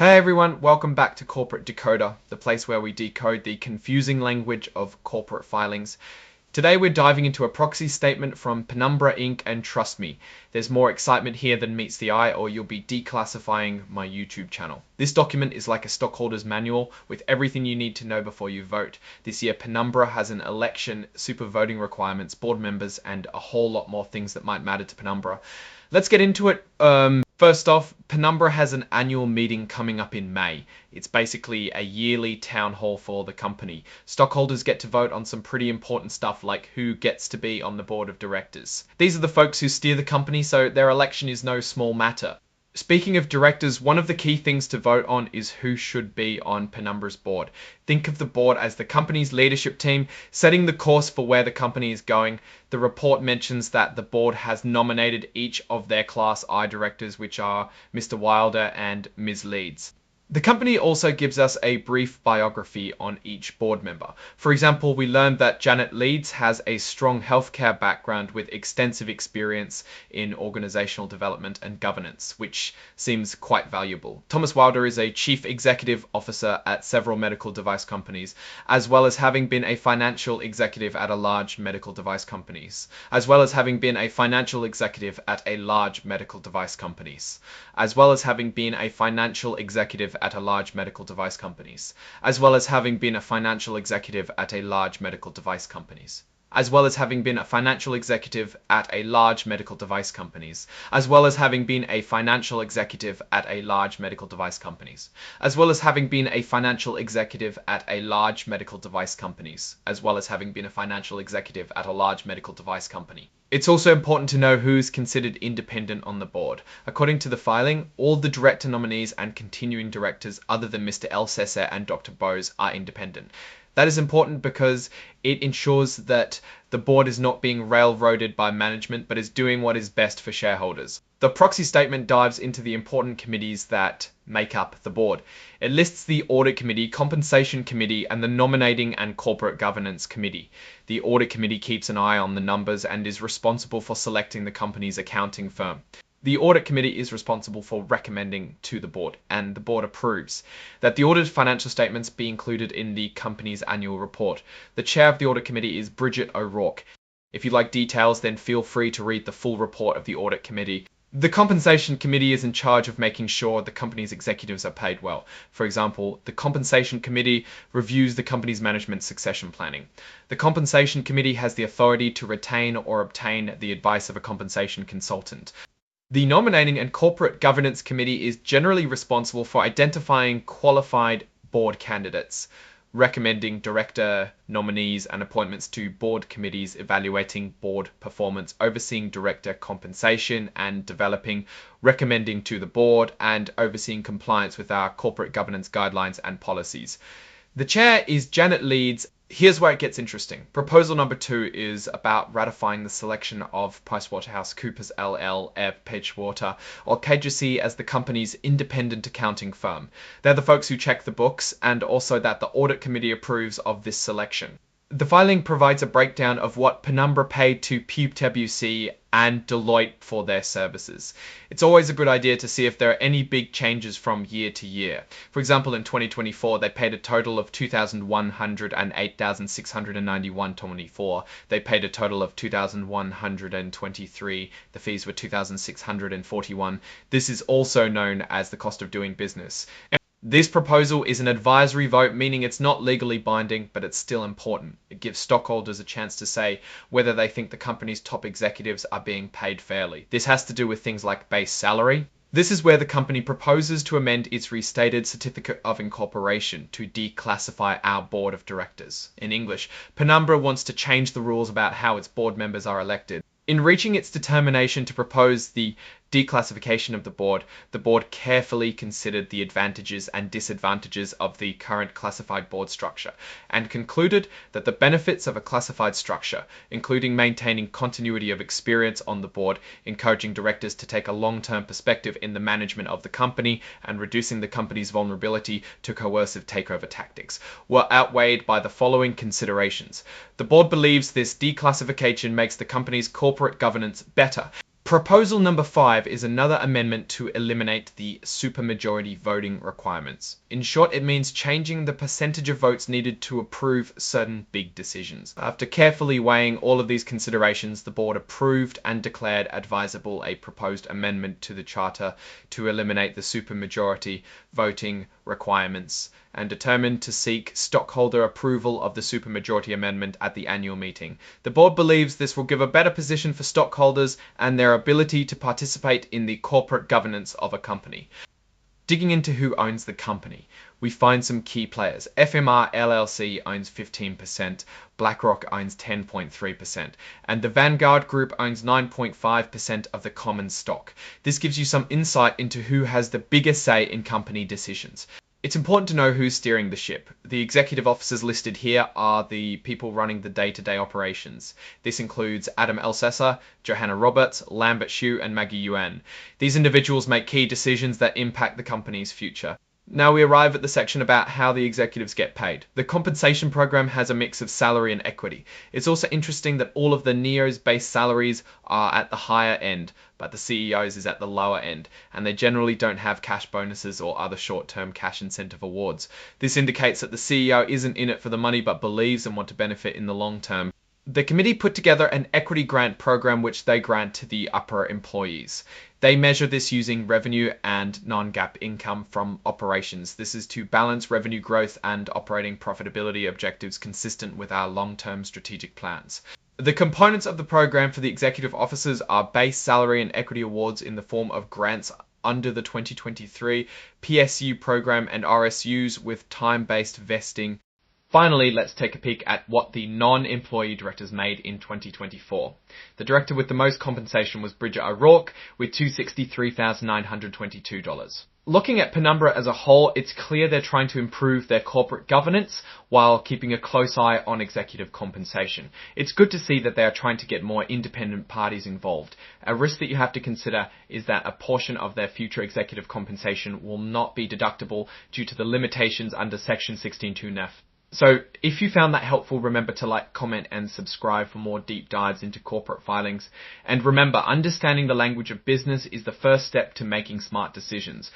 Hey everyone, welcome back to Corporate Decoder, the place where we decode the confusing language of corporate filings. Today we're diving into a proxy statement from Penumbra Inc. and trust me, there's more excitement here than meets the eye or you'll be declassifying my YouTube channel. This document is like a stockholder's manual with everything you need to know before you vote. This year Penumbra has an election, super voting requirements, board members, and a whole lot more things that might matter to Penumbra. Let's get into it. First off, Penumbra has an annual meeting coming up in May. It's basically a yearly town hall for the company. Stockholders get to vote on some pretty important stuff like who gets to be on the board of directors. These are the folks who steer the company, so their election is no small matter. Speaking of directors, one of the key things to vote on is who should be on Penumbra's board. Think of the board as the company's leadership team, setting the course for where the company is going. The report mentions that the board has nominated each of their Class I directors, which are Mr. Wilder and Ms. Leeds. The company also gives us a brief biography on each board member. For example, we learned that Janet Leeds has a strong healthcare background with extensive experience in organizational development and governance, which seems quite valuable. Thomas Wilder is a chief executive officer at several medical device companies, as well as having been a financial executive at a large medical device companies, as well as having been a financial executive at a large medical device companies, as well as having been a financial executive at a large medical device companies, as well as having been a financial executive at a large medical device companies, as well as having been a financial executive at a large medical device companies, as well as having been a financial executive at a large medical device companies, as well as having been a financial executive at a large medical device companies, as well as having been a financial executive at a large medical device company. It's also important to know who is considered independent on the board. According to the filing, all the director nominees and continuing directors other than Mr. Elsesser and Dr. Bose are independent. That is important because it ensures that the board is not being railroaded by management but is doing what is best for shareholders. The proxy statement dives into the important committees that make up the board. It lists the Audit Committee, Compensation Committee, and the Nominating and Corporate Governance Committee. The Audit Committee keeps an eye on the numbers and is responsible for selecting the company's accounting firm. The Audit Committee is responsible for recommending to the board, and the board approves that the audited financial statements be included in the company's annual report. The chair of the Audit Committee is Bridget O'Rourke. If you'd like details, then feel free to read the full report of the Audit Committee. The Compensation Committee is in charge of making sure the company's executives are paid well. For example, the Compensation Committee reviews the company's management succession planning. The Compensation Committee has the authority to retain or obtain the advice of a compensation consultant. The Nominating and Corporate Governance Committee is generally responsible for identifying qualified board candidates, recommending director nominees and appointments to board committees, evaluating board performance, overseeing director compensation and developing, recommending to the board, and overseeing compliance with our corporate governance guidelines and policies. The chair is Janet Leeds. Here's where it gets interesting. Proposal number 2 is about ratifying the selection of PricewaterhouseCoopers LLP Pagewater or KGC as the company's independent accounting firm. They're the folks who check the books, and also that the Audit Committee approves of this selection. The filing provides a breakdown of what Penumbra paid to PwC and Deloitte for their services. It's always a good idea to see if there are any big changes from year to year. For example, in 2024, they paid a total of $2,100 and $8,691.24. They paid a total of $2,123. The fees were $2,641. This is also known as the cost of doing business. This proposal is an advisory vote, meaning it's not legally binding, but it's still important. It gives stockholders a chance to say whether they think the company's top executives are being paid fairly. This has to do with things like base salary. This is where the company proposes to amend its restated certificate of incorporation to declassify our board of directors. In English, Penumbra wants to change the rules about how its board members are elected. In reaching its determination to propose the declassification of the board carefully considered the advantages and disadvantages of the current classified board structure and concluded that the benefits of a classified structure, including maintaining continuity of experience on the board, encouraging directors to take a long-term perspective in the management of the company, and reducing the company's vulnerability to coercive takeover tactics, were outweighed by the following considerations. The board believes this declassification makes the company's corporate governance better, Proposal number 5 is another amendment to eliminate the supermajority voting requirements. In short, it means changing the percentage of votes needed to approve certain big decisions. After carefully weighing all of these considerations, the board approved and declared advisable a proposed amendment to the charter to eliminate the supermajority voting requirements and determined to seek stockholder approval of the supermajority amendment at the annual meeting. The board believes this will give a better position for stockholders and their ability to participate in the corporate governance of a company. Digging into who owns the company, we find some key players. FMR LLC owns 15%, BlackRock owns 10.3%, and the Vanguard Group owns 9.5% of the common stock. This gives you some insight into who has the biggest say in company decisions. It's important to know who's steering the ship. The executive officers listed here are the people running the day-to-day operations. This includes Adam Elsesser, Johanna Roberts, Lambert Hsu, and Maggie Yuan. These individuals make key decisions that impact the company's future. Now we arrive at the section about how the executives get paid. The compensation program has a mix of salary and equity. It's also interesting that all of the NEO's base salaries are at the higher end, but the CEO's is at the lower end, and they generally don't have cash bonuses or other short-term cash incentive awards. This indicates that the CEO isn't in it for the money but believes and want to benefit in the long term. The committee put together an equity grant program which they grant to the upper employees. They measure this using revenue and non-GAAP income from operations. This is to balance revenue growth and operating profitability objectives consistent with our long-term strategic plans. The components of the program for the executive officers are base salary and equity awards in the form of grants under the 2023 PSU program and RSUs with time-based vesting. Finally, let's take a peek at what the non-employee directors made in 2024. The director with the most compensation was Bridget O'Rourke with $263,922. Looking at Penumbra as a whole, it's clear they're trying to improve their corporate governance while keeping a close eye on executive compensation. It's good to see that they are trying to get more independent parties involved. A risk that you have to consider is that a portion of their future executive compensation will not be deductible due to the limitations under Section 16.2 NEF. So if you found that helpful, remember to like, comment, and subscribe for more deep dives into corporate filings. And remember, understanding the language of business is the first step to making smart decisions.